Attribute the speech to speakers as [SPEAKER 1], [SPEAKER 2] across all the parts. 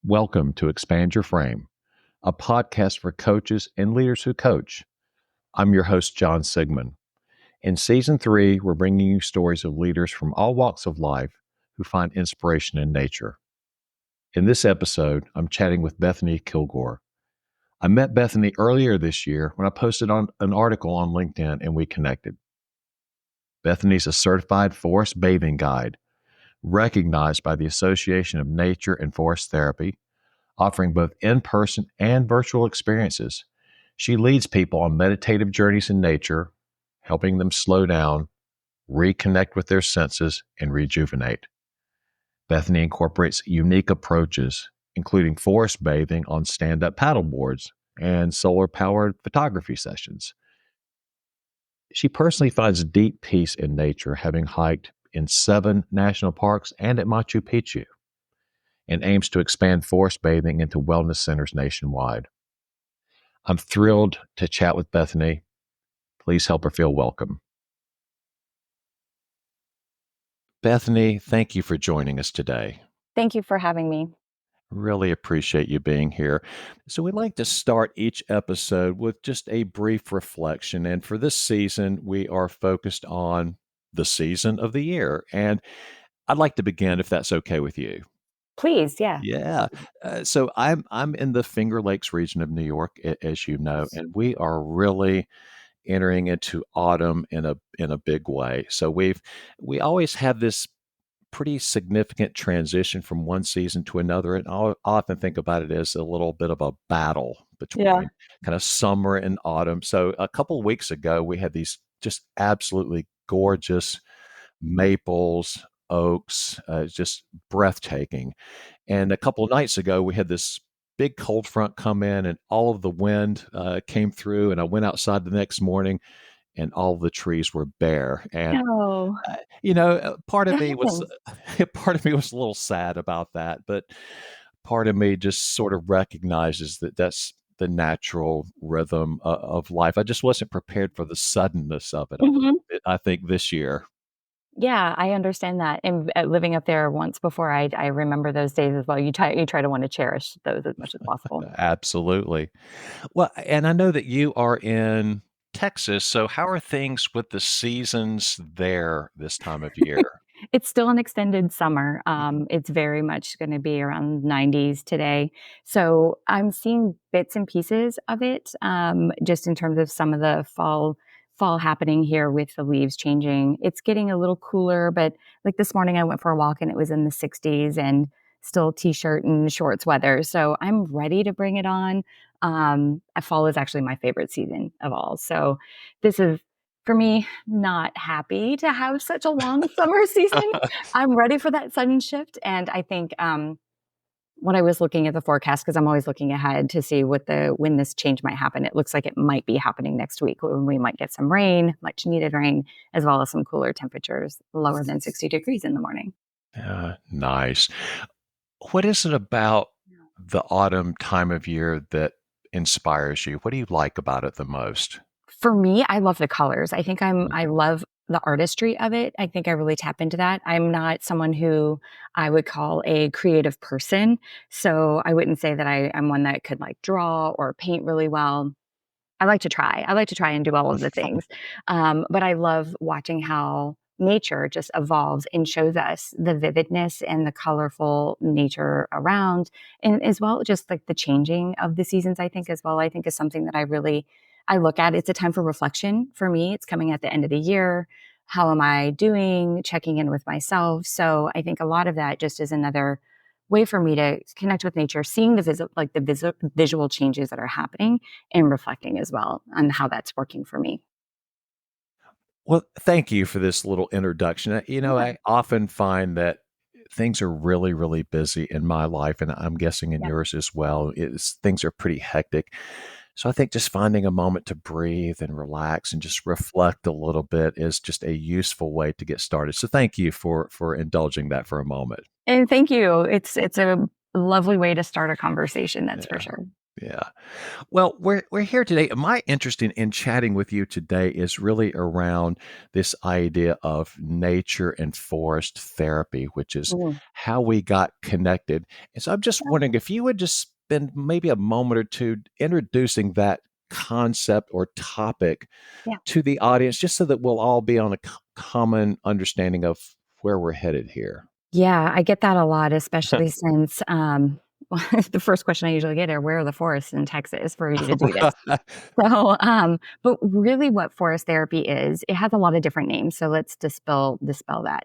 [SPEAKER 1] Welcome to Expand Your Frame, a podcast for coaches and leaders who coach. I'm your host, John Sigmund. In Season 3, we're bringing you stories of leaders from all walks of life who find inspiration in nature. In this episode, I'm chatting with Bethany Kilgore. I met Bethany earlier this year when I posted on an article on LinkedIn and we connected. Bethany's a certified forest bathing guide, recognized by the Association of Nature and Forest Therapy, offering both in-person and virtual experiences. She leads people on meditative journeys in nature, helping them slow down, reconnect with their senses, and rejuvenate. Bethany incorporates unique approaches, including forest bathing on stand-up paddle boards and solar-powered photography sessions. She personally finds deep peace in nature, having hiked in 7 national parks and at Machu Picchu, and aims to expand forest bathing into wellness centers nationwide. I'm thrilled to chat with Bethany. Please help her feel welcome. Bethany, thank you for joining us today.
[SPEAKER 2] Thank you for having me.
[SPEAKER 1] Really appreciate you being here. So we'd like to start each episode with just a brief reflection. And for this season, we are focused on the season of the year. And I'd like to begin, if that's okay with you.
[SPEAKER 2] Please, yeah.
[SPEAKER 1] Yeah. So I'm in the Finger Lakes region of New York, as you know, and we are really entering into autumn in a big way. So we always have this pretty significant transition from one season to another, and I often think about it as a little bit of a battle
[SPEAKER 2] Yeah.
[SPEAKER 1] between kind of summer and autumn. So a couple of weeks ago, we had these just absolutely gorgeous maples, oaks, just breathtaking. And a couple of nights ago, we had this big cold front come in, and all of the wind came through. And I went outside the next morning, and all the trees were bare. And
[SPEAKER 2] Oh,
[SPEAKER 1] part of
[SPEAKER 2] that
[SPEAKER 1] me was
[SPEAKER 2] happens.
[SPEAKER 1] part of me was a little sad about that, but part of me just sort of recognizes that that's the natural rhythm of life. I just wasn't prepared for the suddenness of it.
[SPEAKER 2] Mhm.
[SPEAKER 1] I think this year.
[SPEAKER 2] Yeah, I understand that, and, living up there once before, I remember those days as well. You try to wanna cherish those as much as possible.
[SPEAKER 1] Absolutely. Well, and I know that you are in Texas, so how are things with the seasons there this time of year?
[SPEAKER 2] It's still an extended summer.
[SPEAKER 1] Mhm.
[SPEAKER 2] It's very much gonna be around 90s today. So, I'm seeing bits and pieces of it, just in terms of some of the fall happening here with the leaves changing. It's getting a little cooler, but, like, this morning I went for a walk and it was in the 60s and still t-shirt and shorts weather, so I'm ready to bring it on. Fall is actually my favorite season of all, so this is for me, not happy to have such a long summer season. I'm ready for that sudden shift, and I think, when I was looking at the forecast, because 'cause I'm always looking ahead to see when this change might happen, it looks like it might be happening next week when we might get some rain, much needed rain, as well as some cooler temperatures, lower than 60 degrees in the morning.
[SPEAKER 1] Nice. What is it about the autumn time of year that inspires you? What do you like about it the most?
[SPEAKER 2] For me, I love the colors. I
[SPEAKER 1] Mhm.
[SPEAKER 2] love the artistry of it. I think I really tap into that. I'm not someone who I would call a creative person, so I wouldn't say that I'm one that could, like, draw or paint really well. I like to try. I like to try and do all of the things. But I love watching how nature just evolves and shows us the vividness and the colorful nature around, and as well, just like the changing of the seasons, I think as well, I think is something that I look at. It's a time for reflection for me. It's coming at the end of the year. How am I doing? Checking in with myself. So I think a lot of that just is another way for me to connect with nature, seeing the visual changes that are happening and reflecting as well on how that's working for me.
[SPEAKER 1] Well, thank you for this little introduction.
[SPEAKER 2] Yeah,
[SPEAKER 1] I often find that things are really, really busy in my life, and I'm guessing in
[SPEAKER 2] yeah.
[SPEAKER 1] yours as well. Things are pretty hectic. So I think just finding a moment to breathe and relax and just reflect a little bit is just a useful way to get started. So thank you for indulging that for a moment.
[SPEAKER 2] And thank you. It's a lovely way to start a conversation, that's for
[SPEAKER 1] Yeah.
[SPEAKER 2] sure.
[SPEAKER 1] Yeah. Well, we're here today. My interest in chatting with you today is really around this idea of nature and forest therapy, which is
[SPEAKER 2] Mm.
[SPEAKER 1] how we got connected. And so I'm just wondering if you would just spend maybe a moment or two introducing that concept or topic
[SPEAKER 2] Yeah.
[SPEAKER 1] to the audience, just so that we'll all be on a common understanding of where we're headed here.
[SPEAKER 2] Yeah, I get that a lot, especially since, the first question I usually get are, "Where are the forests in Texas for you to do this?" So, but really what forest therapy is, it has a lot of different names, so let's dispel that.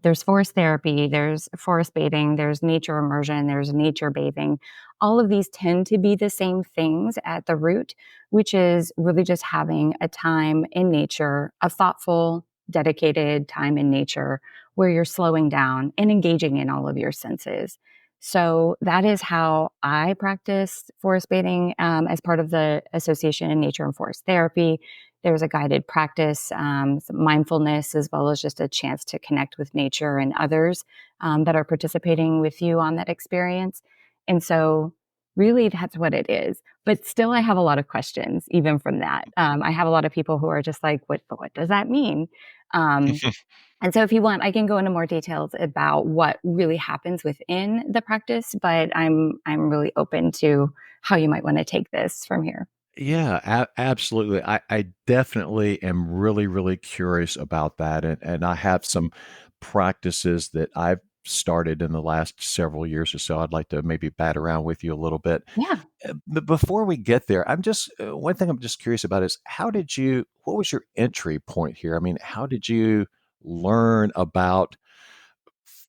[SPEAKER 2] There's forest therapy, there's forest bathing, there's nature immersion, there's nature bathing. All of these tend to be the same things at the root, which is really just having a time in nature, a thoughtful, dedicated time in nature where you're slowing down and engaging in all of your senses. So that is how I practice forest bathing as part of the Association in Nature and Forest Therapy. There's a guided practice, some mindfulness, as well as just a chance to connect with nature and others that are participating with you on that experience. And so, really, that's what it is. But still, I have a lot of questions, even from that. I have a lot of people who are just like, what does that mean? Um, and so, if you want, I can go into more details about what really happens within the practice, but I'm really open to how you might want to take this from here.
[SPEAKER 1] Yeah, absolutely. I definitely am really, really curious about that. And I have some practices that I've started in the last several years or so. I'd like to maybe bat around with you a little bit.
[SPEAKER 2] Yeah.
[SPEAKER 1] But before we get there, I'm just one thing I'm just curious about is what was your entry point here? I mean, how did you learn about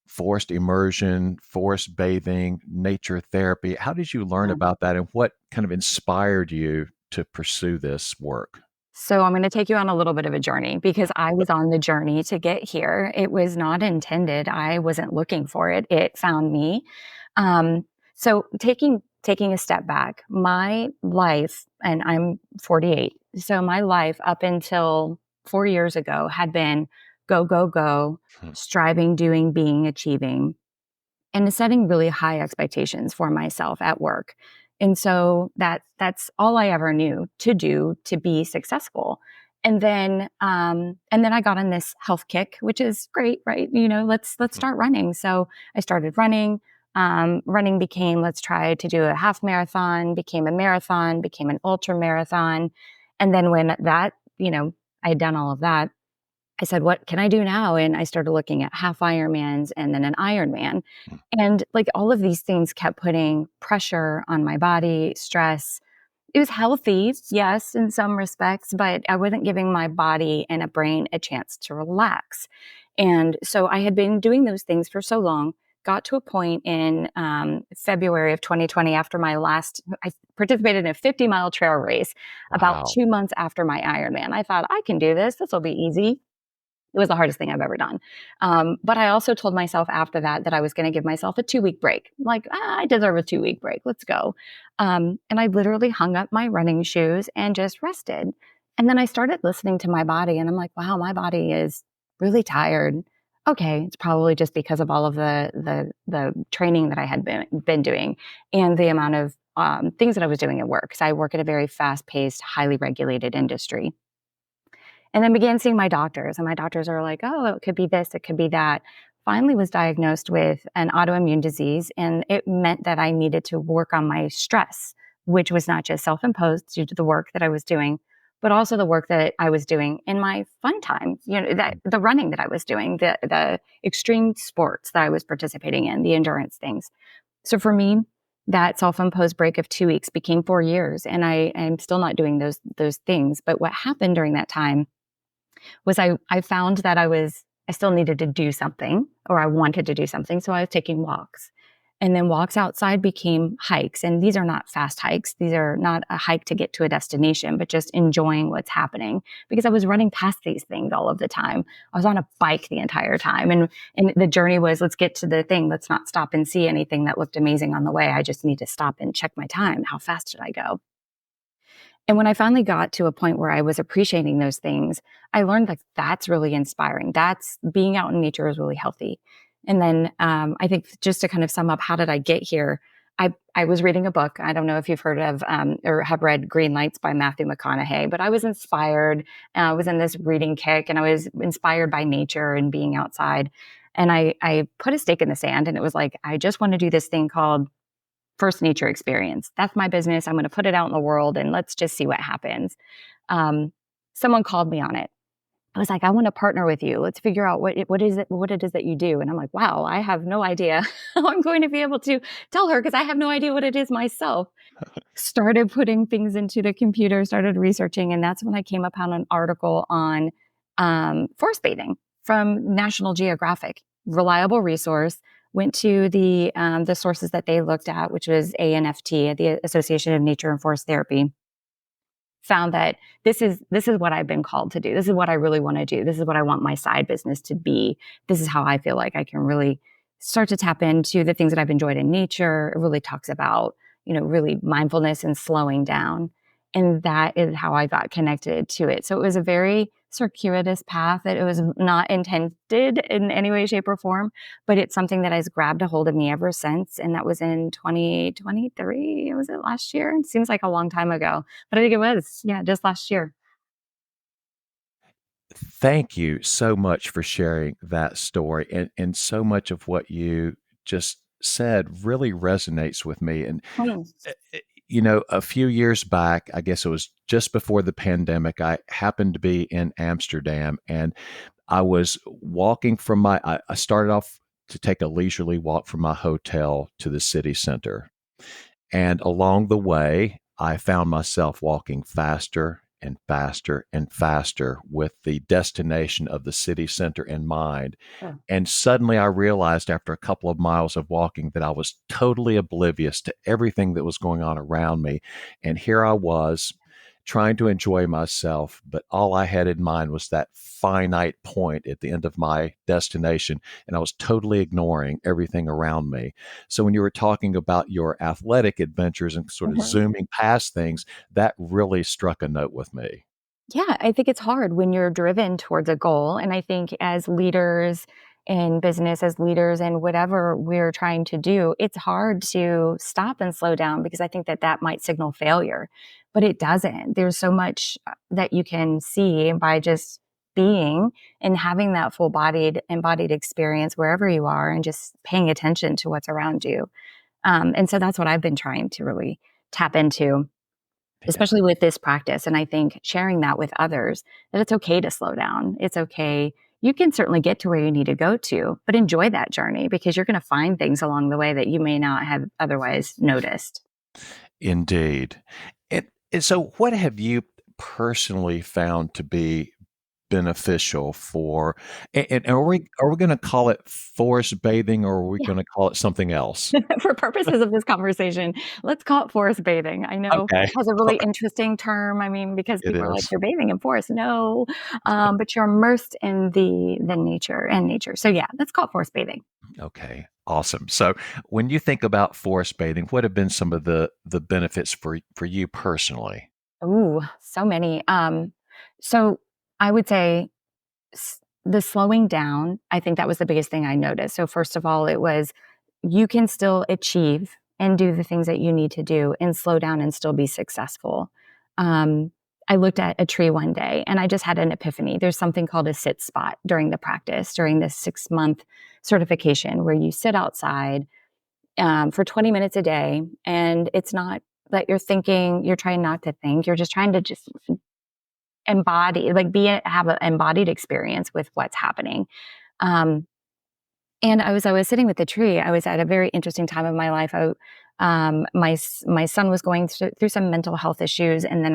[SPEAKER 1] forest immersion, forest bathing, nature therapy? How did you learn about that, and what kind of inspired you to pursue this work?
[SPEAKER 2] So I'm going to take you on a little bit of a journey because I was on the journey to get here. It was not intended. I wasn't looking for it. It found me. So taking a step back, my life, and I'm 48. So my life up until 4 years ago had been go go go,
[SPEAKER 1] Hmm.
[SPEAKER 2] striving, doing, being, achieving and setting really high expectations for myself at work. And so that's all I ever knew to do to be successful. And then I got on this health kick, which is great, right? Let's start running. So I started running. Running became let's try to do a half marathon, became a marathon, became an ultra marathon. And then when that, I had done all of that, I said, "What can I do now?" And I started looking at half Ironmans and then an Ironman. And like all of these things kept putting pressure on my body, stress. It was healthy, yes, in some respects, but I wasn't giving my body and a brain a chance to relax. And so I had been doing those things for so long, got to a point in February of 2020 after I participated in a 50-mile trail race about
[SPEAKER 1] Wow.
[SPEAKER 2] 2 months after my Ironman. I thought, I can do this. This will be easy. It was the hardest thing I've ever done. But I also told myself after that that I was going to give myself a 2 week break. Like, I deserve a 2 week break. Let's go. And I literally hung up my running shoes and just rested. And then I started listening to my body, and I'm like, wow, my body is really tired. Okay, it's probably just because of all of the training that I had been doing and the amount of things that I was doing at work. Because I work at a very fast paced, highly regulated industry. And then began seeing my doctors, and my doctors are like, "Oh, it could be this, it could be that." Finally was diagnosed with an autoimmune disease, and it meant that I needed to work on my stress, which was not just self-imposed due to the work that I was doing, but also the work that I was doing in my fun time. That the running that I was doing, the extreme sports that I was participating in, the endurance things. So for me, that self-imposed break of 2 weeks became 4 years, and I am still not doing those things. But what happened during that time was I found that I still needed to do something or I wanted to do something. So I was taking walks. And then walks outside became hikes. And these are not fast hikes. These are not a hike to get to a destination, but just enjoying what's happening because I was running past these things all of the time. I was on a bike the entire time. And the journey was let's get to the thing. Let's not stop and see anything that looked amazing on the way. I just need to stop and check my time. How fast did I go? And when I finally got to a point where I was appreciating those things, I learned like that's really inspiring. That's being out in nature is really healthy. And then I think just to kind of sum up, how did I get here? I was reading a book. I don't know if you've heard of or have read Green Lights by Matthew McConaughey, but I was inspired. I was in this reading kick, and I was inspired by nature and being outside. And I put a stake in the sand, and it was like, I just want to do this thing called First Nature Experience. That's my business. I'm going to put it out in the world, and let's just see what happens. Um, Someone called me on it. I was like, I want to partner with you. Let's figure out what it is that you do. And I'm like, wow, I have no idea how I'm going to be able to tell her because I have no idea what it is myself. Started putting things into the computer, started researching, and that's when I came upon an article on forest bathing from National Geographic. Reliable resource. Went to the sources that they looked at, which was ANFT, the Association of Nature and Forest Therapy. Found that this is what I've been called to do. This is what I really want to do. This is what I want my side business to be. This is how I feel like I can really start to tap into the things that I've enjoyed in nature. It really talks about, really mindfulness and slowing down. And that is how I got connected to it. So it was a very circuitous path that it was not intended in any way, shape, or form, but it's something that has grabbed a hold of me ever since. And that was in 2023. Was it last year? It seems like a long time ago, but I think it was, yeah, just last year.
[SPEAKER 1] Thank you so much for sharing that story. And so much of what you just said really resonates with me. And,
[SPEAKER 2] Hmm.
[SPEAKER 1] a few years back, I guess it was just before the pandemic, I happened to be in Amsterdam and I was walking from I started off to take a leisurely walk from my hotel to the city center. And along the way, I found myself walking faster and faster and faster with the destination of the city center in mind.
[SPEAKER 2] Oh.
[SPEAKER 1] And suddenly I realized after a couple of miles of walking that I was totally oblivious to everything that was going on around me. And here I was trying to enjoy myself, but all I had in mind was that finite point at the end of my destination. And I was totally ignoring everything around me. So when you were talking about your athletic adventures and sort of
[SPEAKER 2] Mhm.
[SPEAKER 1] zooming past things, that really struck a note with me.
[SPEAKER 2] Yeah, I think it's hard when you're driven towards a goal. And I think as leaders in business, as leaders in whatever we're trying to do, it's hard to stop and slow down because I think that that might signal failure, but it doesn't. There's so much that you can see by just being and having that full bodied, embodied experience wherever you are and just paying attention to what's around you. And so that's what I've been trying to really tap into,
[SPEAKER 1] Yeah.
[SPEAKER 2] especially with this practice. And I think sharing that with others, that it's okay to slow down. It's okay. You can certainly get to where you need to go to, but enjoy that journey because you're going to find things along the way that you may not have otherwise noticed.
[SPEAKER 1] Indeed. And so what have you personally found to be beneficial for and are we gonna call it forest bathing or are we
[SPEAKER 2] Yeah.
[SPEAKER 1] gonna call it something else?
[SPEAKER 2] For purposes of this conversation, let's call it forest bathing. I know
[SPEAKER 1] Okay.
[SPEAKER 2] it has a really interesting term. I mean, because
[SPEAKER 1] It
[SPEAKER 2] people are like,
[SPEAKER 1] is.
[SPEAKER 2] you're bathing in forest. No, but you're immersed in the nature and nature. So yeah, let's call it forest bathing.
[SPEAKER 1] Okay, awesome. So, when you think about forest bathing, what have been some of the benefits for you personally?
[SPEAKER 2] Ooh, so many. So I would say the slowing down, I think that was the biggest thing I noticed. So first of all, it was you can still achieve and do the things that you need to do and slow down and still be successful. Um, I looked at a tree one day and I just had an epiphany. There's something called a sit spot during the practice, during this 6 month certification where you sit outside for 20 minutes a day. And it's not that you're thinking, you're trying not to think, you're just trying to just embody, like have an embodied experience with what's happening. Um, and I was sitting with the tree. I was at a very interesting time of my life. My son was going through some mental health issues, and then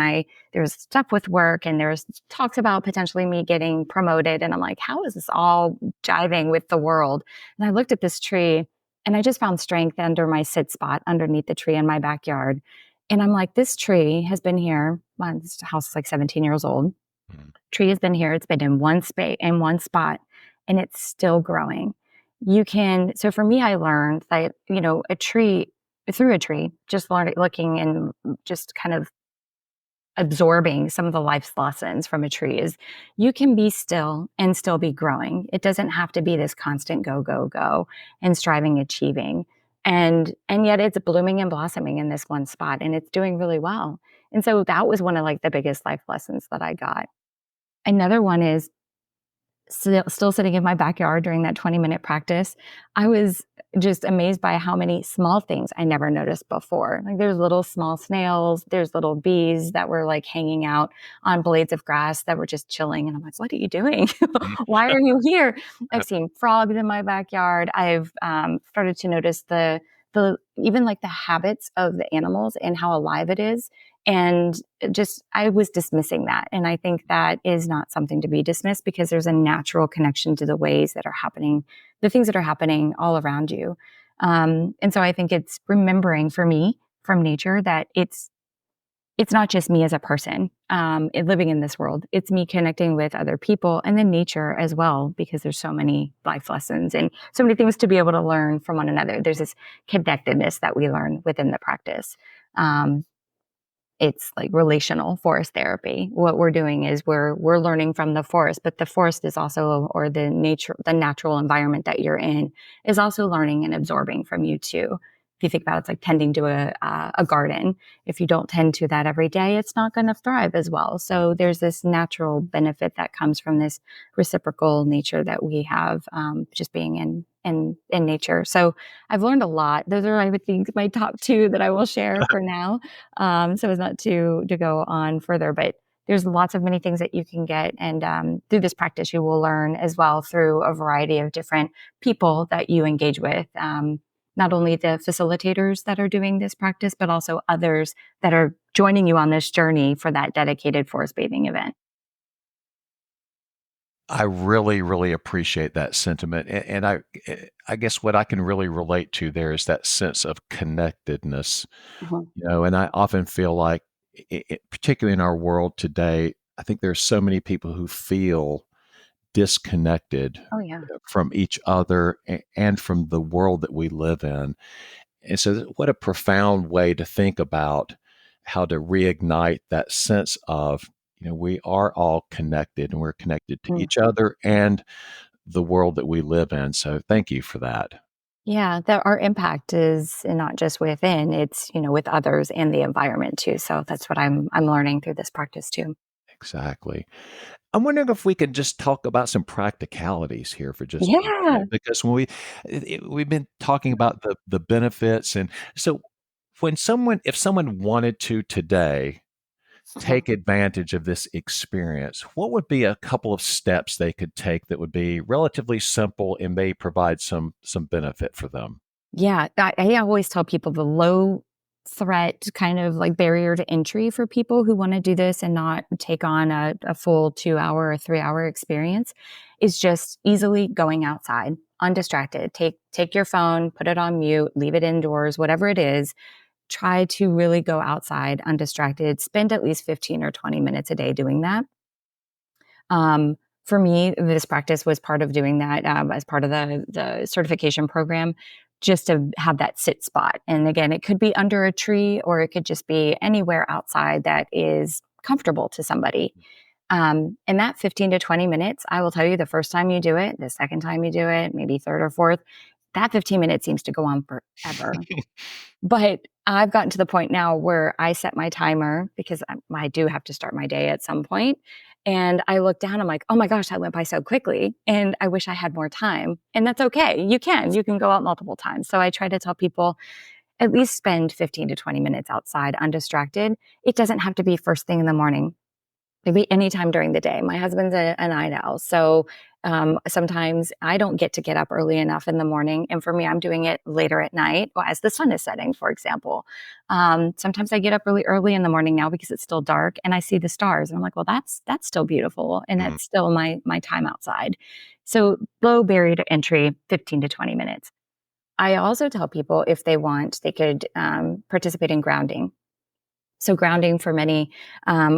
[SPEAKER 2] there was stuff with work, and there was talks about potentially me getting promoted. And I'm like, how is this all jiving with the world? And I looked at this tree, and I just found strength under my sit spot underneath the tree in my backyard. And I'm like, this tree has been here. Well, this house is like 17 years old.
[SPEAKER 1] Mm,
[SPEAKER 2] Tree has been here. It's been in one space, in one spot, and it's still growing. So for me, I learned that, through a tree, just looking and just kind of absorbing some of the life's lessons from a tree is you can be still and still be growing. It doesn't have to be this constant go, go, go and striving, achieving. And yet it's blooming and blossoming in this one spot, and it's doing really well. And so that was one of like the biggest life lessons that I got. Another one is still sitting in my backyard during that 20-minute practice. I was just amazed by how many small things I never noticed before. Like there's little small snails, there's little bees that were like hanging out on blades of grass that were just chilling. And I'm like, what are you doing? Why are you here? I've seen frogs in my backyard. I've started to notice the even like the habits of the animals and how alive it is. And just, I was dismissing that. And I think that is not something to be dismissed because there's a natural connection to the ways that are happening, the things that are happening all around you. And so I think it's remembering for me from nature that it's not just me as a person living in this world. It's me connecting with other people and then nature as well, because there's so many life lessons and so many things to be able to learn from one another. There's this connectedness that we learn within the practice. Um, it's like relational forest therapy. What we're doing is we're learning from the forest, but the forest is also, or the natural environment that you're in is also learning and absorbing from you too. If you think about it, it's like tending to a garden. If you don't tend to that every day, it's not going to thrive as well. So there's this natural benefit that comes from this reciprocal nature that we have, just being in nature. So I've learned a lot. Those are, I would think, my top two that I will share for now, so as not to go on further. But there's lots of many things that you can get, and through this practice, you will learn as well through a variety of different people that you engage with. Not only the facilitators that are doing this practice, but also others that are joining you on this journey for that dedicated forest bathing event.
[SPEAKER 1] I really, really appreciate that sentiment, and I guess what I can really relate to there is that sense of connectedness,
[SPEAKER 2] Mhm.
[SPEAKER 1] and I often feel like, particularly in our world today, I think there's so many people who feel disconnected
[SPEAKER 2] Oh yeah.
[SPEAKER 1] from each other and from the world that we live in. And so, what a profound way to think about how to reignite that sense of, we are all connected and we're connected to each
[SPEAKER 2] Mhm.
[SPEAKER 1] other and the world that we live in. So, thank you for that.
[SPEAKER 2] Yeah, that our impact is not just within, it's, with others and the environment too. So that's what I'm learning through this practice too.
[SPEAKER 1] Exactly. I'm wondering if we could just talk about some practicalities here for just a
[SPEAKER 2] Yeah.
[SPEAKER 1] minute, because when we've been talking about the benefits, and so if someone wanted to today take advantage of this experience, what would be a couple of steps they could take that would be relatively simple and may provide some benefit for them?
[SPEAKER 2] Yeah, I always tell people the low threat kind of like barrier to entry for people who want to do this and not take on a full 2 hour or 3 hour experience is just easily going outside, undistracted. Take your phone, put it on mute, leave it indoors, whatever it is. Try to really go outside undistracted. Spend at least 15 or 20 minutes a day doing that. For me, this practice was part of doing that, as part of the certification program, just to have that sit spot. And again, it could be under a tree or it could just be anywhere outside that is comfortable to somebody. And that 15 to 20 minutes, I will tell you, the first time you do it, the second time you do it, maybe third or fourth, that 15 minutes seems to go on forever. But I've gotten to the point now where I set my timer because I do have to start my day at some point, and I look down, I'm like, "Oh my gosh, that went by so quickly, and I wish I had more time." And that's okay. You can go out multiple times. So I try to tell people at least spend 15 to 20 minutes outside undistracted. It doesn't have to be first thing in the morning. Maybe anytime during the day. My husband's a night owl, so sometimes I don't get to get up early enough in the morning, and for me, I'm doing it later at night, or as the sun is setting, for example. Sometimes I get up really early in the morning now because it's still dark, and I see the stars, and I'm like, "Well, that's still beautiful, and
[SPEAKER 1] Mm.
[SPEAKER 2] that's still my time outside." So low barrier to entry, 15 to 20 minutes. I also tell people if they want, they could participate in grounding. So grounding for many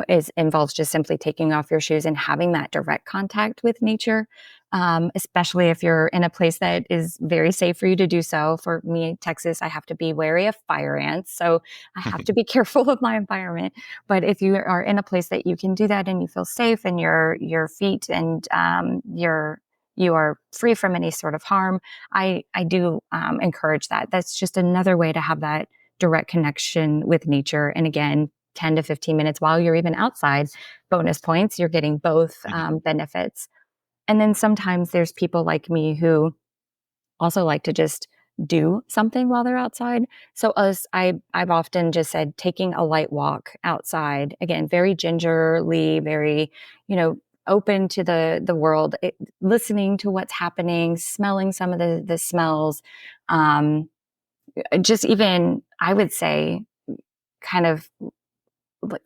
[SPEAKER 2] is involves just simply taking off your shoes and having that direct contact with nature, especially if you're in a place that is very safe for you to do so. For me, Texas, I have to be wary of fire ants, so I have to be careful of my environment. But if you are in a place that you can do that and you feel safe, and your feet and you are free from any sort of harm. I do encourage that. That's just another way to have that direct connection with nature. And again, 10 to 15 minutes while you're even outside, bonus points. You're getting both benefits. And then sometimes there's people like me who also like to just do something while they're outside. So I've often just said taking a light walk outside, again, very gingerly, very, you know, open to the world, listening to what's happening, smelling some of the smells. Um, just even, I would say, kind of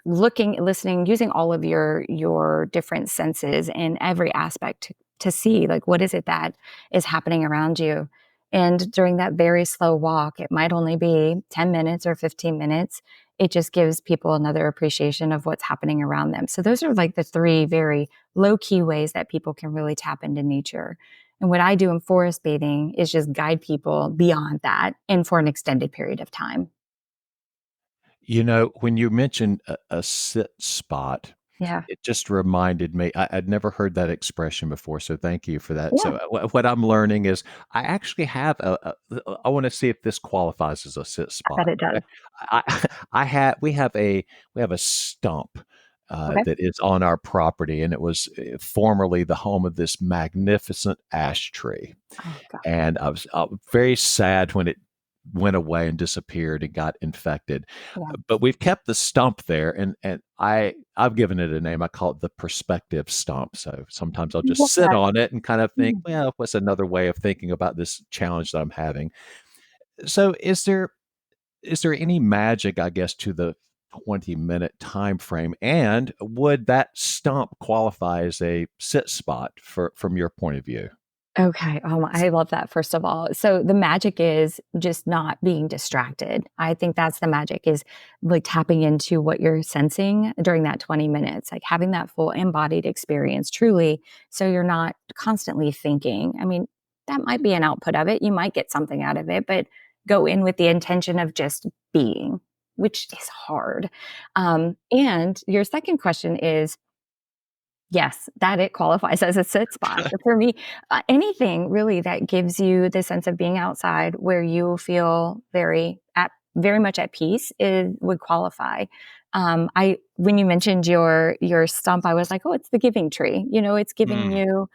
[SPEAKER 2] looking, listening, using all of your different senses in every aspect to see like what is it that is happening around you. And during that very slow walk, it might only be 10 minutes or 15 minutes. It just gives people another appreciation of what's happening around them. So those are like the three very low key ways that people can really tap into nature. And what I do in forest bathing is just guide people beyond that and for an extended period of time.
[SPEAKER 1] When you mentioned a sit spot,
[SPEAKER 2] Yeah.
[SPEAKER 1] it just reminded me, I'd never heard that expression before, so thank you for that.
[SPEAKER 2] Yeah.
[SPEAKER 1] So, what I'm learning is I actually have I wanna see if this qualifies as a sit
[SPEAKER 2] I bet
[SPEAKER 1] spot,
[SPEAKER 2] it does.
[SPEAKER 1] okay? I I have we have a stump,
[SPEAKER 2] Okay.
[SPEAKER 1] that is on our property, and it was, formerly the home of this magnificent ash tree.
[SPEAKER 2] Oh god.
[SPEAKER 1] And I was, very sad when it went away and disappeared and got infected.
[SPEAKER 2] Yeah.
[SPEAKER 1] But we've kept the stump there, and I've given it a name. I call it the perspective stump. So sometimes I'll just
[SPEAKER 2] Love
[SPEAKER 1] sit
[SPEAKER 2] that.
[SPEAKER 1] on it and kind of think,
[SPEAKER 2] Mm.
[SPEAKER 1] well, what's another way of thinking about this challenge that I'm having? So is there any magic, I guess, to the 20-minute time frame? And would that stump qualify as a sit spot from your point of view?
[SPEAKER 2] Okay. I love that, first of all. So the magic is just not being distracted. I think that's the magic is like tapping into what you're sensing during that 20 minutes, like having that full embodied experience truly. So you're not constantly thinking. I mean, that might be an output of it. You might get something out of it, but go in with the intention of just being, which is hard. And your second question is, yes, that it qualifies as a sit spot. But for me, anything really that gives you the sense of being outside where you feel very much at peace would qualify. I when you mentioned your stump, I was like, oh, it's the giving tree. You know, it's giving
[SPEAKER 1] Mm.
[SPEAKER 2] you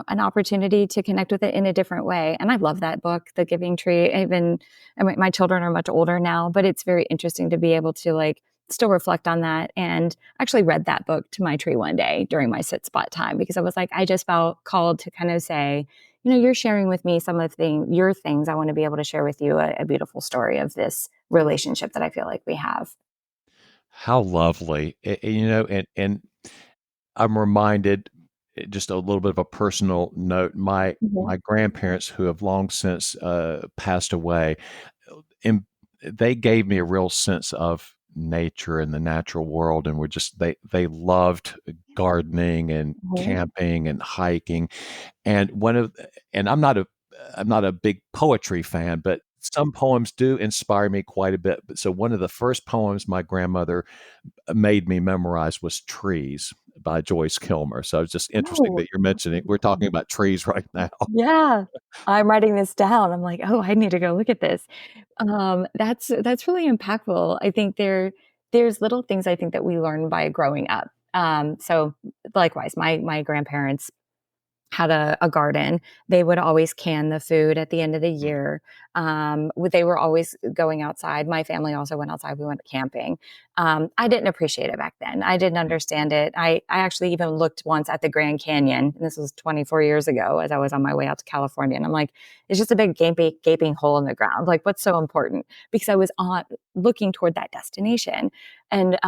[SPEAKER 2] an opportunity to connect with it in a different way. And I love that book, The Giving Tree. I mean, my children are much older now, but it's very interesting to be able to like still reflect on that. And actually read that book to my tree one day during my sit spot time because I was like, I just felt called to kind of say, you're sharing with me some of your things. I want to be able to share with you a beautiful story of this relationship that I feel like we have.
[SPEAKER 1] How lovely. And I'm reminded, just a little bit of a personal note,
[SPEAKER 2] Mhm.
[SPEAKER 1] my grandparents who have long since, passed away, and they gave me a real sense of nature and the natural world, and were just they loved gardening and
[SPEAKER 2] Mhm.
[SPEAKER 1] camping and hiking, and one of and I'm not a big poetry fan, but some poems do inspire me quite a bit. But so one of the first poems my grandmother made me memorize was Trees by Joyce Kilmer. So it's just interesting
[SPEAKER 2] Oh,
[SPEAKER 1] that you're mentioning we're talking about trees right now.
[SPEAKER 2] yeah. I'm writing this down. I'm like, "Oh, I need to go look at this." That's really impactful. I think there's little things I think that we learn by growing up. So likewise, my grandparents had a garden. They would always can the food at the end of the
[SPEAKER 1] Mm,
[SPEAKER 2] year. They were always going outside. My family also went outside. We went camping. I didn't appreciate it back then. I didn't
[SPEAKER 1] mm.
[SPEAKER 2] understand it. I actually even looked once at the Grand Canyon, and this was 24 years ago as I was on my way out to California. And I'm like, it's just a big gaping hole in the ground. Like, what's so important? Because I was on looking toward that destination. And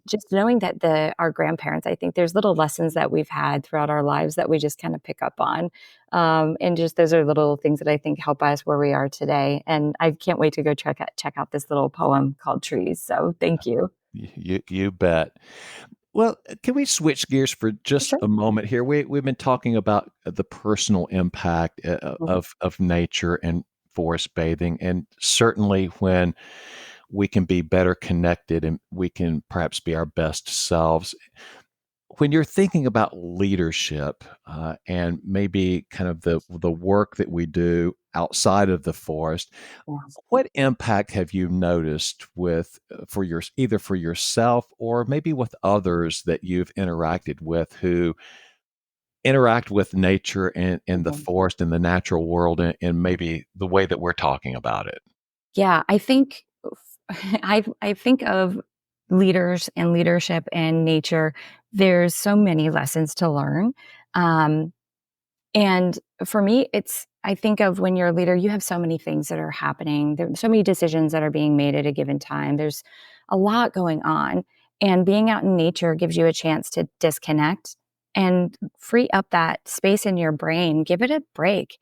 [SPEAKER 2] just knowing that our grandparents, I think there's little lessons that we've had throughout our lives that we just kind of pick up on. And just those are little things that I think help us where we are today. And I can't wait to go check out this little poem called Trees. So thank you.
[SPEAKER 1] You bet. Well, can we switch gears for just
[SPEAKER 2] Sure.
[SPEAKER 1] a moment here? We've been talking about the personal impact,
[SPEAKER 2] Mhm.
[SPEAKER 1] of nature and forest bathing, and certainly when we can be better connected and we can perhaps be our best selves. when you're thinking about leadership and maybe kind of the work that we do outside of the forest,
[SPEAKER 2] Yes.
[SPEAKER 1] what impact have you noticed with for your either for yourself or maybe with others that you've interacted with who interact with nature and the
[SPEAKER 2] Mhm.
[SPEAKER 1] forest and the natural world and maybe the way that we're talking about it?
[SPEAKER 2] Yeah, I think I think of leaders and leadership and nature. There's so many lessons to learn. Um, And for me, I think of when you're a leader, you have so many things that are happening. There's so many decisions that are being made at a given time. There's a lot going on. And being out in nature gives you a chance to disconnect and free up that space in your brain. Give it a break.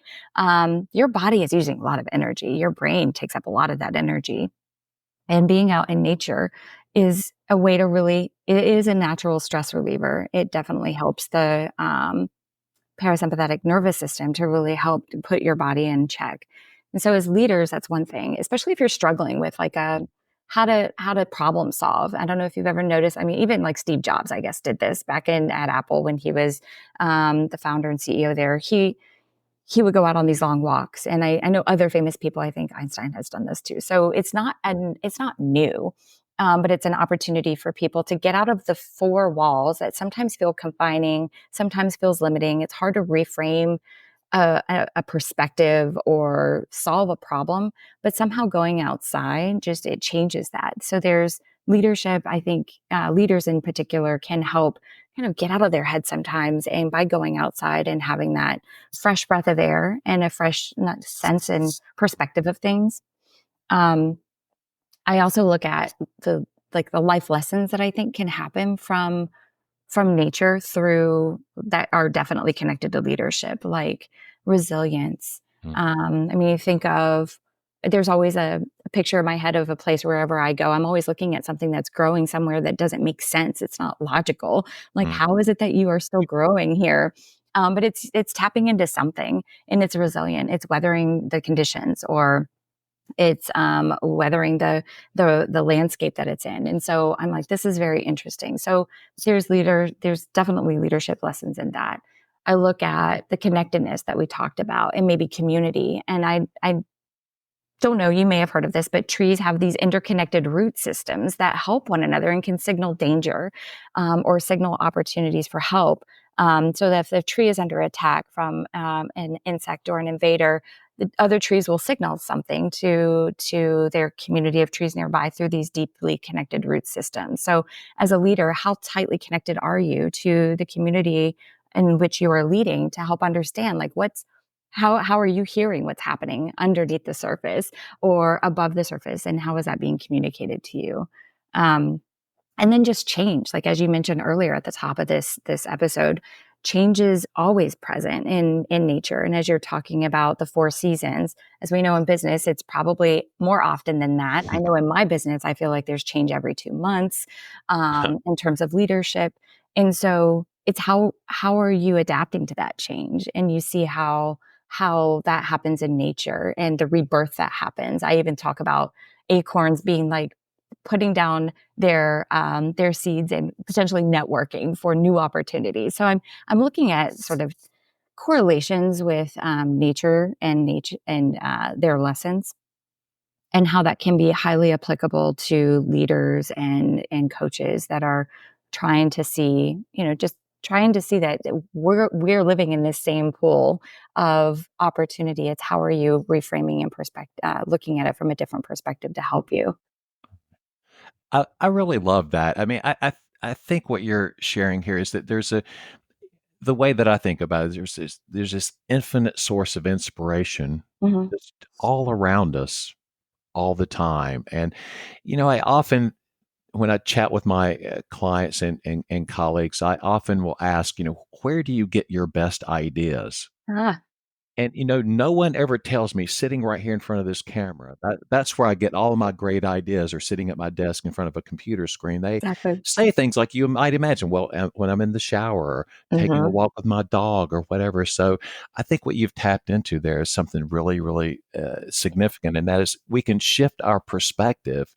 [SPEAKER 2] Your body is using a lot of energy, your brain takes up a lot of that energy. And being out in nature is a way to really, it is a natural stress reliever. It definitely helps the, parasympathetic nervous system to really help to put your body in check. And so as leaders, that's one thing, especially if you're struggling with like a how to problem solve. I don't know if you've ever noticed. I mean, even like Steve Jobs, I guess, did this back in at Apple when he was the founder and CEO there. He would go out on these long walks, and I know other famous people. I think Einstein has done this too. So it's not new, but it's an opportunity for people to get out of the four walls that sometimes feel confining, sometimes feels limiting. It's hard to reframe a perspective or solve a problem, but somehow going outside just it changes that. So there's leadership. I think leaders in particular can help kind of get out of their head sometimes, and by going outside and having that fresh breath of air and a fresh sense and perspective of things. Um, I also look at the life lessons that I think can happen from nature through that are definitely connected to leadership, like resilience.
[SPEAKER 1] Mm,
[SPEAKER 2] I mean, you think of there's always a picture in my head of a place wherever I go. I'm always looking at something that's growing somewhere that doesn't make sense. It's not logical. Like,
[SPEAKER 1] mm,
[SPEAKER 2] how is it that you are still growing here? But it's tapping into something, and it's resilient. It's weathering the conditions, or it's weathering the landscape that it's in. And so I'm like, this is very interesting. So there's definitely leadership lessons in that. I look at the connectedness that we talked about and maybe community. And I don't know, you may have heard of this, but trees have these interconnected root systems that help one another and can signal danger, or signal opportunities for help. So that if the tree is under attack from an insect or an invader, the other trees will signal something to their community of trees nearby through these deeply connected root systems. So, as a leader, how tightly connected are you to the community in which you are leading to help understand, like, how are you hearing what's happening underneath the surface or above the surface, and how is that being communicated to you? Um, and then just change, like as you mentioned earlier at the top of this episode, change is always present in nature. And as you're talking about the four seasons, as we know in business, it's probably more often than that. I know in my business, I feel like there's change every 2 months, in terms of leadership. And so it's how are you adapting to that change? And you see how that happens in nature and the rebirth that happens. I even talk about acorns being like putting down their seeds and potentially networking for new opportunities. So I'm looking at sort of correlations with nature and their lessons, and how that can be highly applicable to leaders and coaches that are trying to see, just trying to see that we're living in this same pool of opportunity. It's how are you reframing and looking at it from a different perspective to help you.
[SPEAKER 1] I really love that. I mean, I think what you're sharing here is that the way that I think about it is there's this infinite source of inspiration
[SPEAKER 2] Mhm.
[SPEAKER 1] just all around us all the time. And, I often, when I chat with my clients and colleagues, I often will ask, where do you get your best ideas?
[SPEAKER 2] Ah,
[SPEAKER 1] And, no one ever tells me sitting right here in front of this camera. That's where I get all of my great ideas or sitting at my desk in front of a computer screen. They
[SPEAKER 2] exactly.
[SPEAKER 1] say things like you might imagine, well, when I'm in the shower or taking a
[SPEAKER 2] Mhm.
[SPEAKER 1] walk with my dog or whatever. So I think what you've tapped into there is something really, really significant. And that is we can shift our perspective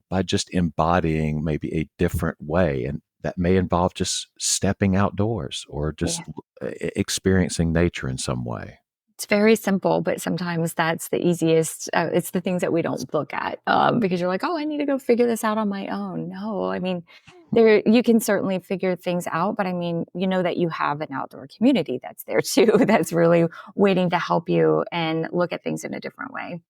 [SPEAKER 1] by just embodying maybe a different way. And that may involve just stepping outdoors or just
[SPEAKER 2] Yeah.
[SPEAKER 1] experiencing nature in some way.
[SPEAKER 2] It's very simple, but sometimes that's the easiest. It's the things that we don't look at because you're like, oh, I need to go figure this out on my own. No, I mean, there you can certainly figure things out, but I mean, you know that you have an outdoor community that's there too, that's really waiting to help you and look at things in a different way.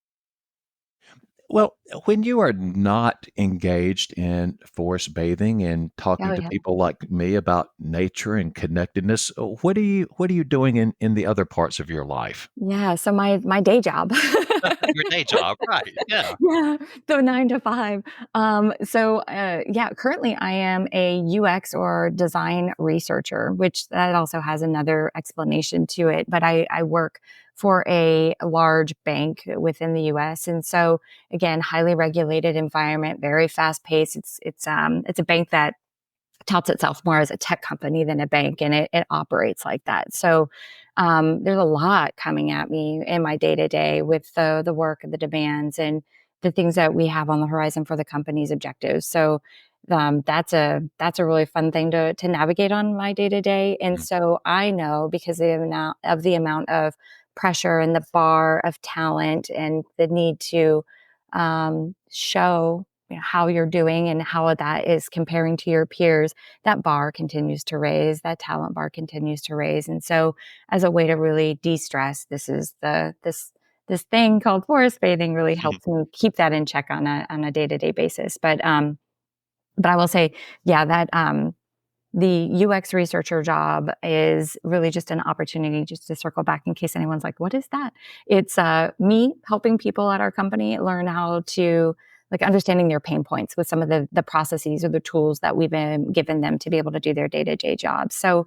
[SPEAKER 1] Well, when you are not engaged in forest bathing and
[SPEAKER 2] Oh
[SPEAKER 1] talking to
[SPEAKER 2] yeah.
[SPEAKER 1] people like me about nature and connectedness, what are you doing in the other parts of your life?
[SPEAKER 2] Yeah, so my day job.
[SPEAKER 1] Your day job, right? Yeah.
[SPEAKER 2] Yeah, the 9 to 5. Yeah, currently I am a UX or design researcher, which that also has another explanation to it, but I work for a large bank within the US, and so, again, highly regulated environment, very fast-paced. It's a bank that touts itself more as a tech company than a bank, and it operates like that. So there's a lot coming at me in my day to day with the work and the demands and the things that we have on the horizon for the company's objectives. So that's a really fun thing to navigate on my day to day. And
[SPEAKER 1] Mm.
[SPEAKER 2] so I know because the amount of pressure and the bar of talent and the need to show how you're doing and how that is comparing to your peers, that bar continues to raise, that talent bar continues to raise. And so as a way to really de-stress, this thing called forest bathing really helps me keep that in check on a day-to-day basis. But I will say, yeah, that the UX researcher job is really just an opportunity just to circle back in case anyone's like, what is that? It's me helping people at our company learn how to like understanding their pain points with some of the processes or the tools that we've been given them to be able to do their day-to-day jobs. So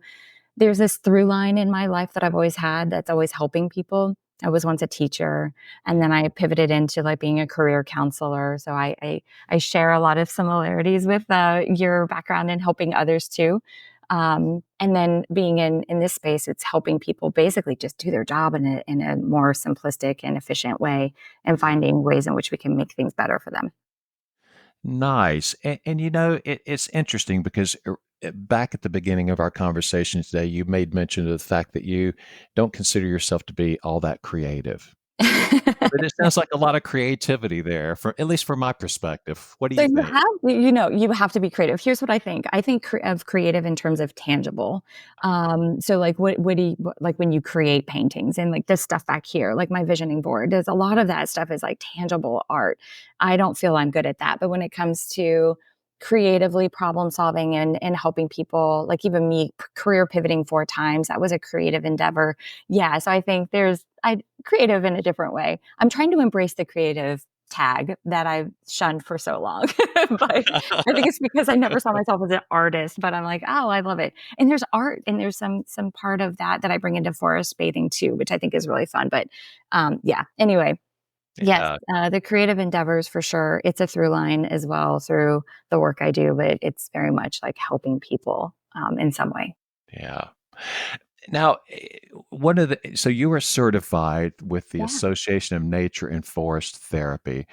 [SPEAKER 2] there's this through line in my life that I've always had that's always helping people. I was once a teacher, and then I pivoted into like being a career counselor. So I share a lot of similarities with your background in helping others too. And then being in this space, it's helping people basically just do their job in a more simplistic and efficient way, and finding ways in which we can make things better for them.
[SPEAKER 1] Nice. And it's interesting because back at the beginning of our conversation today, you made mention of the fact that you don't consider yourself to be all that creative. But it sounds like a lot of creativity there, for at least from my perspective. What do
[SPEAKER 2] So
[SPEAKER 1] you think?
[SPEAKER 2] you have to be creative. Here's what I think. I think of creative in terms of tangible. So like what do you like when you create paintings and like this stuff back here, like my visioning board, there's a lot of that stuff is like tangible art. I don't feel I'm good at that. But when it comes to creatively problem solving and helping people, like even me career pivoting 4 times, that was a creative endeavor. Yeah. So I think I creative in a different way. I'm trying to embrace the creative tag that I've shunned for so long. But I think it's because I never saw myself as an artist, but I'm like, "Oh, I love it." And there's art and there's some part of that I bring into forest bathing too, which I think is really fun. But yeah, anyway, yes,
[SPEAKER 1] Yeah,
[SPEAKER 2] the creative endeavors for sure. It's a through line as well through the work I do, but it's very much like helping people in some way.
[SPEAKER 1] yeah. Now, one of the so you were certified with the
[SPEAKER 2] Yeah.
[SPEAKER 1] Association of Nature and Forest Therapy.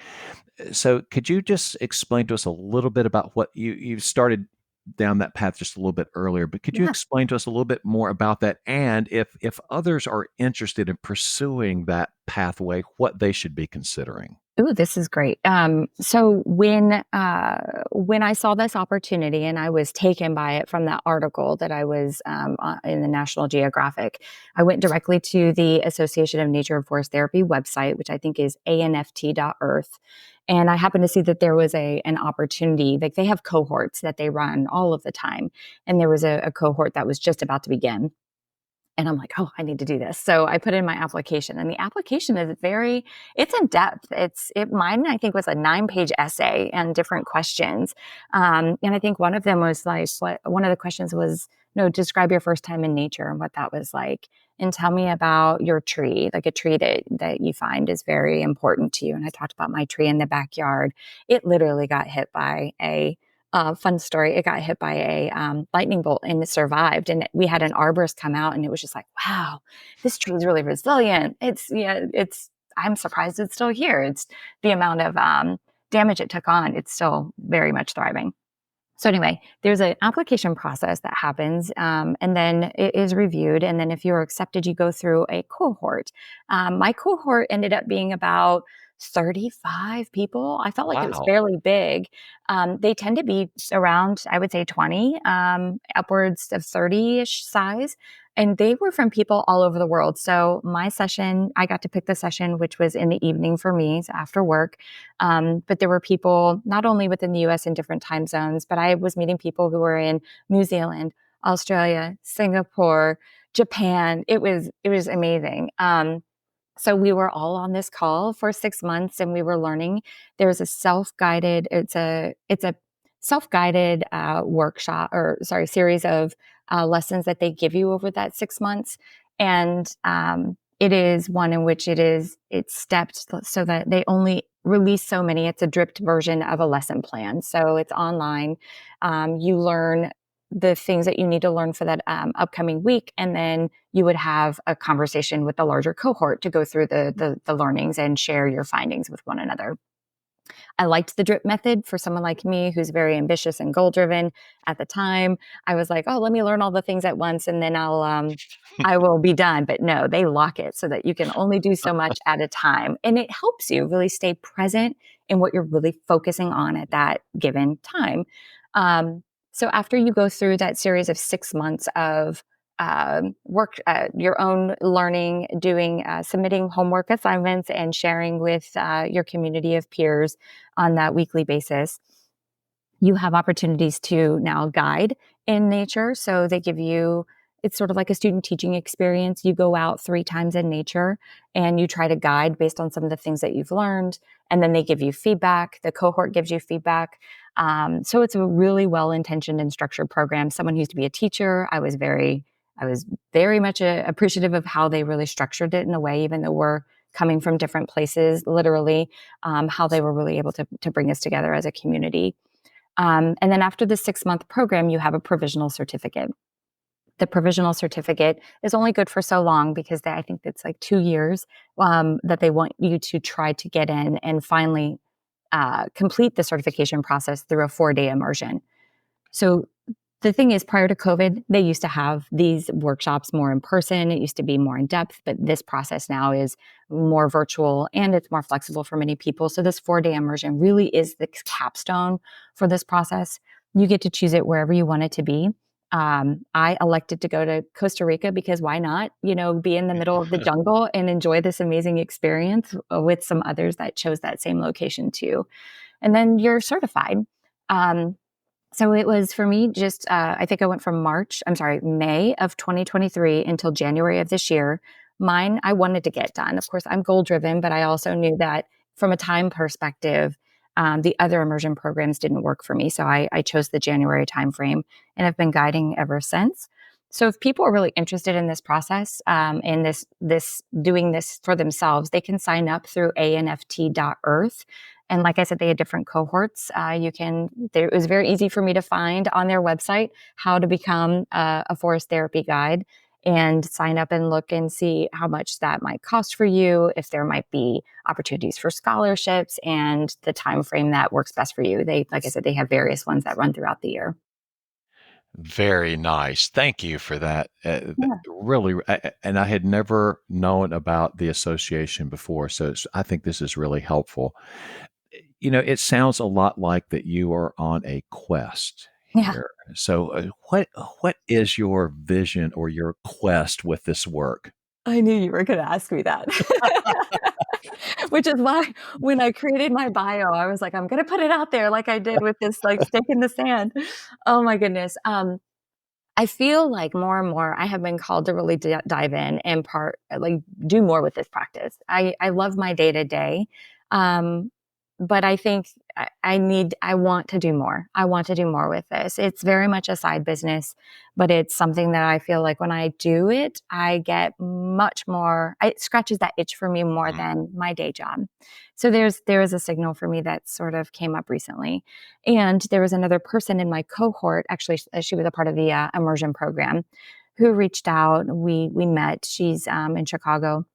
[SPEAKER 1] So could you just explain to us a little bit about what you started down that path just a little bit earlier, but could you
[SPEAKER 2] Yeah.
[SPEAKER 1] explain to us a little bit more about that? And if others are interested in pursuing that pathway, what they should be considering?
[SPEAKER 2] Ooh, this is great. So when I saw this opportunity and I was taken by it from that article that I was in the National Geographic, I went directly to the Association of Nature and Forest Therapy website, which I think is anft.earth. And I happened to see that there was an opportunity, like they have cohorts that they run all of the time. And there was a cohort that was just about to begin. And I'm like, "Oh, I need to do this." So I put in my application and the application is it's in depth. Mine, I think, was a 9-page essay and different questions. And I think one of them was like, one of the questions was, describe your first time in nature and what that was like. And tell me about your tree, like a tree that you find is very important to you. And I talked about my tree in the backyard. It literally got hit by a fun story. It got hit by a lightning bolt and it survived. And we had an arborist come out, and it was just like, wow, this tree is really resilient. I'm surprised it's still here. It's the amount of damage it took on. It's still very much thriving. So anyway, there's an application process that happens, and then it is reviewed. And then if you're accepted, you go through a cohort. My cohort ended up being about 35 people. I felt like it was
[SPEAKER 1] Wow.
[SPEAKER 2] fairly big. They tend to be around, I would say, 20, upwards of 30-ish size. And they were from people all over the world. So my session, I got to pick the session, which was in the evening for me, so after work. But there were people not only within the US in different time zones, but I was meeting people who were in New Zealand, Australia, Singapore, Japan. It was amazing. So we were all on this call for 6 months and we were learning. There's a self-guided, it's a self-guided workshop or sorry, series of lessons that they give you over that 6 months. And it is one in which it's stepped so that they only release so many. It's a dripped version of a lesson plan. So it's online. You learn the things that you need to learn for that upcoming week. And then you would have a conversation with the larger cohort to go through the learnings and share your findings with one another. I liked the drip method for someone like me who's very ambitious and goal driven. At the time, I was like, "Oh, let me learn all the things at once, and then I will be done." But no, they lock it so that you can only do so much at a time, and it helps you really stay present in what you're really focusing on at that given time. Um, so after you go through that series of 6 months of work, your own learning, doing, submitting homework assignments, and sharing with your community of peers on that weekly basis, you have opportunities to now guide in nature. So they give you, it's sort of like a student teaching experience. You go out 3 times in nature and you try to guide based on some of the things that you've learned. And then they give you feedback. The cohort gives you feedback. So it's a really well intentioned and structured program. Someone who used to be a teacher, I was very much appreciative of how they really structured it in a way, even though we're coming from different places, literally, how they were really able to bring us together as a community. And then after the 6 month program, you have a provisional certificate. The provisional certificate is only good for so long because I think it's like 2 years that they want you to try to get in and finally complete the certification process through a 4-day immersion. So the thing is, prior to COVID, they used to have these workshops more in person. It used to be more in depth, but this process now is more virtual and it's more flexible for many people. So this 4-day immersion really is the capstone for this process. You get to choose it wherever you want it to be. I elected to go to Costa Rica because why not? Be in the middle of the jungle and enjoy this amazing experience with some others that chose that same location too. And then you're certified. Um, so it was for me just, I think I went from May of 2023 until January of this year. Mine, I wanted to get done. Of course, I'm goal driven, but I also knew that from a time perspective, the other immersion programs didn't work for me. So I chose the January timeframe and have been guiding ever since. So if people are really interested in this process and this doing this for themselves, they can sign up through anft.earth. And like I said, they had different cohorts. It was very easy for me to find on their website how to become a forest therapy guide and sign up and look and see how much that might cost for you, if there might be opportunities for scholarships and the time frame that works best for you. Like I said, they have various ones that run throughout the year.
[SPEAKER 1] Very nice. Thank you for that.
[SPEAKER 2] Yeah.
[SPEAKER 1] Really, and I had never known about the association before, so I think this is really helpful. It sounds a lot like that you are on a quest
[SPEAKER 2] Yeah.
[SPEAKER 1] here. So, what is your vision or your quest with this work?
[SPEAKER 2] I knew you were going to ask me that. Which is why when I created my bio, I was like, I'm going to put it out there like I did with this like stick in the sand. Oh my goodness. I feel like more and more I have been called to really dive in and like do more with this practice. I love my day to day. But I think I want to do more. I want to do more with this. It's very much a side business, but it's something that I feel like when I do it, I get much more, it scratches that itch for me more
[SPEAKER 1] Mhm.
[SPEAKER 2] than my day job. So there is a signal for me that sort of came up recently. And there was another person in my cohort, actually, she was a part of the immersion program, who reached out. We met. She's in Chicago,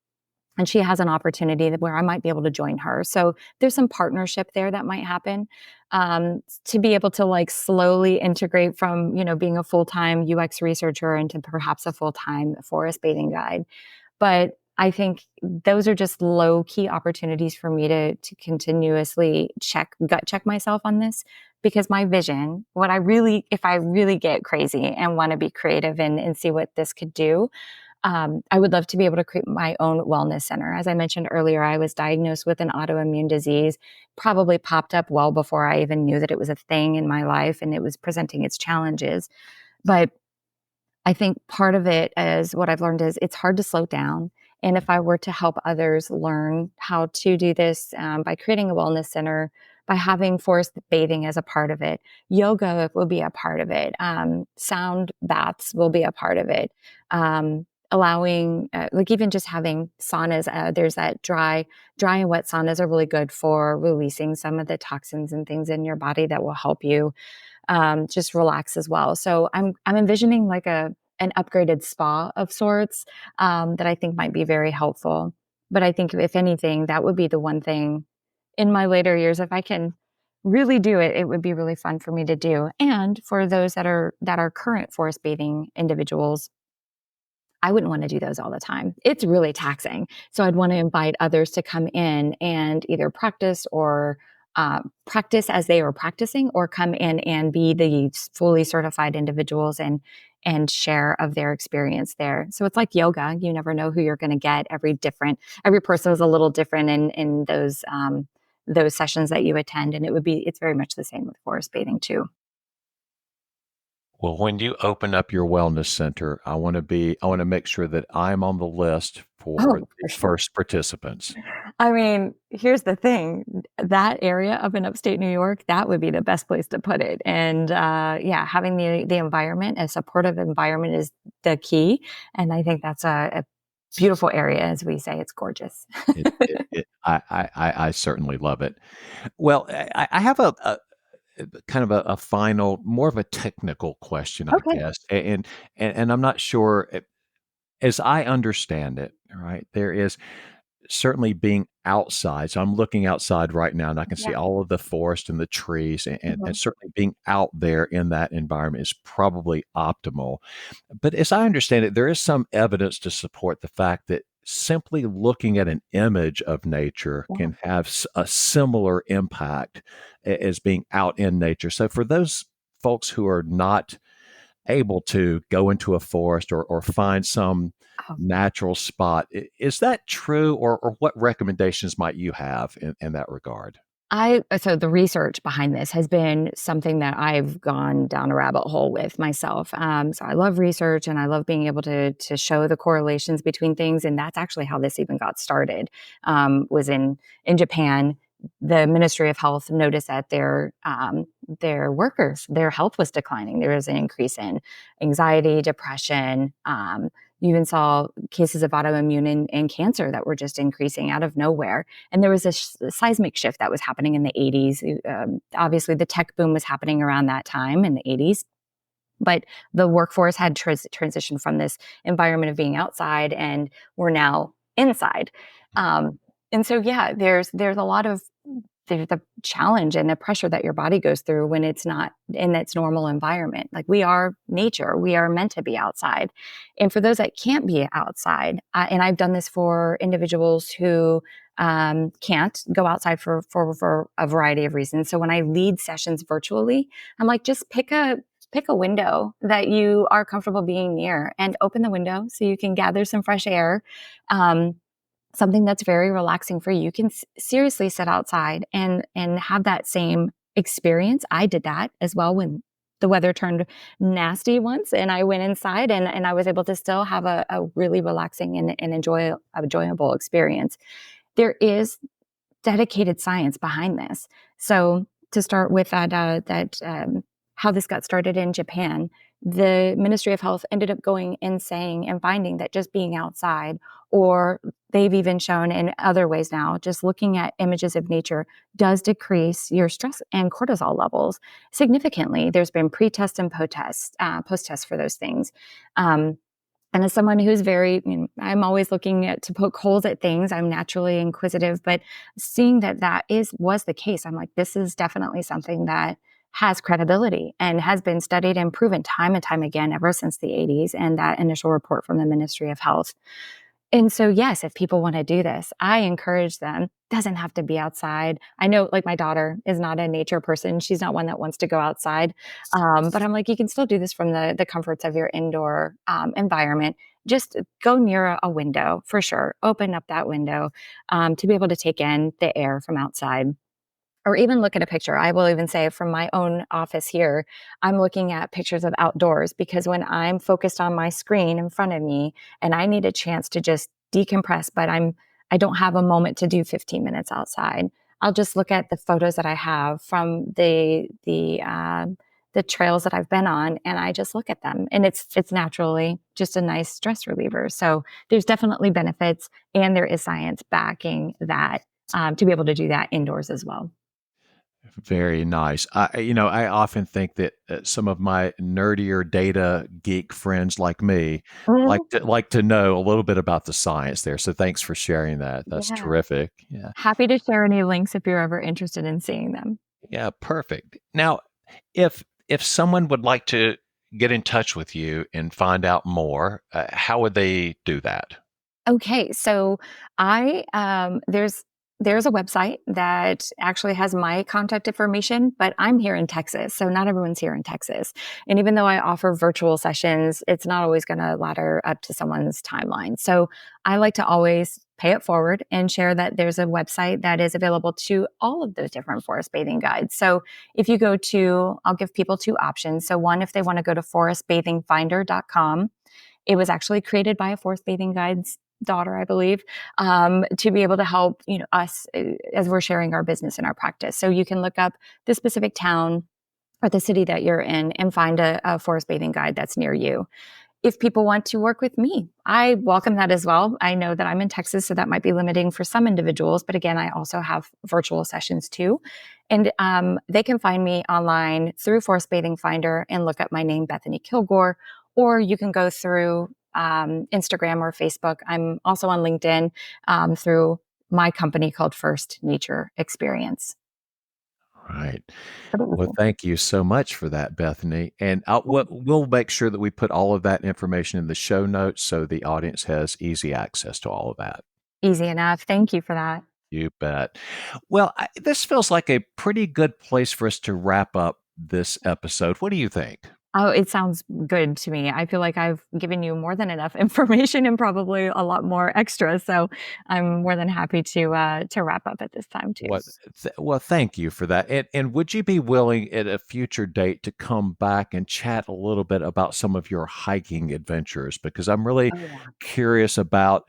[SPEAKER 2] and she has an opportunity where I might be able to join her. So there's some partnership there that might happen, to be able to like slowly integrate from, being a full-time UX researcher into perhaps a full-time forest bathing guide. But I think those are just low key opportunities for me to continuously gut check myself on this, because my vision, if I really get crazy and want to be creative and see what this could do, I would love to be able to create my own wellness center. As I mentioned earlier, I was diagnosed with an autoimmune disease, probably popped up well before I even knew that it was a thing in my life and it was presenting its challenges. But I think part of it is what I've learned is it's hard to slow down. And if I were to help others learn how to do this, by creating a wellness center, by having forest bathing as a part of it, yoga will be a part of it, sound baths will be a part of it, allowing, like even just having saunas. There's that dry and wet saunas are really good for releasing some of the toxins and things in your body that will help you just relax as well. So I'm envisioning like an upgraded spa of sorts, that I think might be very helpful. But I think if anything, that would be the one thing in my later years, if I can really do it, it would be really fun for me to do. And for those that are current forest bathing individuals, I wouldn't want to do those all the time. It's really taxing. So I'd want to invite others to come in and either practice as they are practicing, or come in and be the fully certified individuals and share of their experience there. So it's like yoga. You never know who you're going to get. Every person is a little different in those sessions that you attend. And it's very much the same with forest bathing too.
[SPEAKER 1] Well, when you open up your wellness center, I want to make sure that I'm on the list for
[SPEAKER 2] Oh,
[SPEAKER 1] the
[SPEAKER 2] for sure.
[SPEAKER 1] first participants.
[SPEAKER 2] I mean, here's the thing, that area up in upstate New York, that would be the best place to put it. And yeah, having the environment, a supportive environment, is the key. And I think that's a beautiful area, as we say. It's gorgeous.
[SPEAKER 1] I certainly love it. Well, I have a kind of a final, more of a technical question, I
[SPEAKER 2] Okay.
[SPEAKER 1] guess, and I'm not sure, as I understand it, right? There is certainly being outside. So I'm looking outside right now and I can see
[SPEAKER 2] Yeah.
[SPEAKER 1] all of the forest and the trees, and
[SPEAKER 2] Mhm.
[SPEAKER 1] certainly being out there in that environment is probably optimal. But as I understand it, there is some evidence to support the fact that simply looking at an image of nature
[SPEAKER 2] Yeah.
[SPEAKER 1] can have a similar impact as being out in nature. So for those folks who are not able to go into a forest or find some
[SPEAKER 2] Oh,
[SPEAKER 1] natural spot, is that true? Or what recommendations might you have in that regard?
[SPEAKER 2] So the research behind this has been something that I've gone down a rabbit hole with myself. So I love research and I love being able to show the correlations between things, and that's actually how this even got started. Was in Japan. The Ministry of Health noticed that their workers, their health was declining. There was an increase in anxiety, depression. You even saw cases of autoimmune and cancer that were just increasing out of nowhere. And there was a seismic shift that was happening in the 80s. Obviously, the tech boom was happening around that time in the 80s. But the workforce had transitioned from this environment of being outside, and we're now inside. Um, and so, yeah, there's a lot of the challenge and the pressure that your body goes through when it's not in its normal environment. Like, we are nature, we are meant to be outside. And for those that can't be outside, and I've done this for individuals who can't go outside for a variety of reasons. So when I lead sessions virtually, I'm like, just pick a window that you are comfortable being near and open the window so you can gather some fresh air. Um, Something that's very relaxing for you. You can seriously sit outside and have that same experience. I did that as well when the weather turned nasty once, and I went inside, and I was able to still have a really relaxing and enjoyable experience. There is dedicated science behind this. So to start with how this got started in Japan, the Ministry of Health ended up going and saying and finding that just being outside, or they've even shown in other ways now, just looking at images of nature does decrease your stress and cortisol levels significantly. There's been pre-test and post-test for those things. Um, And as someone who's very, I'm always looking to poke holes at things. I'm naturally inquisitive, but seeing that was the case, I'm like, this is definitely something that has credibility and has been studied and proven time and time again ever since the 80s and that initial report from the Ministry of Health. And so, yes, if people want to do this, I encourage them. Doesn't have to be outside. I know, like, my daughter is not a nature person. She's not one that wants to go outside. But I'm like, you can still do this from the comforts of your indoor environment. Just go near a window for sure. Open up that window to be able to take in the air from outside or even look at a picture. I will even say from my own office here, I'm looking at pictures of outdoors because when I'm focused on my screen in front of me and I need a chance to just decompress, but I don't have a moment to do 15 minutes outside. I'll just look at the photos that I have from the trails that I've been on, and I just look at them, and it's naturally just a nice stress reliever. So there's definitely benefits, and there is science backing that to be able to do that indoors as well.
[SPEAKER 1] Very nice. I often think that some of my nerdier data geek friends like me
[SPEAKER 2] Mhm.
[SPEAKER 1] like to know a little bit about the science there. So thanks for sharing that. That's
[SPEAKER 2] Yeah.
[SPEAKER 1] terrific. Yeah.
[SPEAKER 2] Happy to share any links if you're ever interested in seeing them.
[SPEAKER 1] Yeah, perfect. Now, if someone would like to get in touch with you and find out more, how would they do that?
[SPEAKER 2] Okay, so I there's a website that actually has my contact information, but I'm here in Texas, so not everyone's here in Texas. And even though I offer virtual sessions, it's not always going to ladder up to someone's timeline. So I like to always pay it forward and share that there's a website that is available to all of those different forest bathing guides. So if you go to, I'll give people two options. So one, if they want to go to forestbathingfinder.com, it was actually created by a forest bathing guide's daughter, I believe, to be able to help us as we're sharing our business and our practice. So you can look up the specific town or the city that you're in and find a forest bathing guide that's near you. If people want to work with me, I welcome that as well. I know that I'm in Texas, so that might be limiting for some individuals. But again, I also have virtual sessions too. And they can find me online through Forest Bathing Finder and look up my name, Bethany Kilgore, or you can go through Instagram or Facebook. I'm also on LinkedIn through my company called First Nature Experience.
[SPEAKER 1] Right. Well, thank you so much for that, Bethany. And we'll make sure that we put all of that information in the show notes so the audience has easy access to all of that.
[SPEAKER 2] Easy enough. Thank you for that.
[SPEAKER 1] You bet. Well, this feels like a pretty good place for us to wrap up this episode. What do you think?
[SPEAKER 2] Oh, it sounds good to me. I feel like I've given you more than enough information and probably a lot more extra. So I'm more than happy to wrap up at this time too.
[SPEAKER 1] What? Well, thank you for that. And would you be willing at a future date to come back and chat a little bit about some of your hiking adventures? Because I'm really
[SPEAKER 2] Oh yeah.
[SPEAKER 1] curious about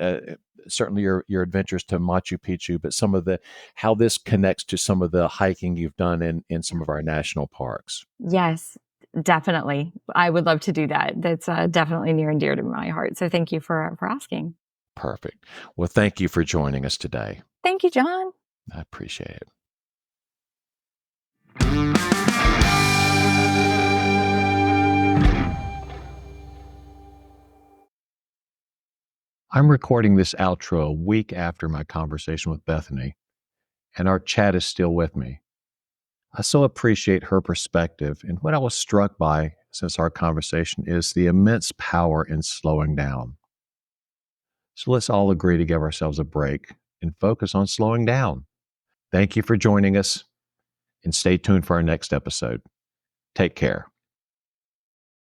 [SPEAKER 1] certainly your adventures to Machu Picchu, but some of the how this connects to some of the hiking you've done in some of our national parks.
[SPEAKER 2] Yes, definitely. I would love to do that. That's definitely near and dear to my heart. So thank you for asking.
[SPEAKER 1] Perfect. Well, thank you for joining us today.
[SPEAKER 2] Thank you, John.
[SPEAKER 1] I appreciate it. I'm recording this outro a week after my conversation with Bethany, and our chat is still with me. I so appreciate her perspective, and what I was struck by since our conversation is the immense power in slowing down. So let's all agree to give ourselves a break and focus on slowing down. Thank you for joining us, and stay tuned for our next episode. Take care.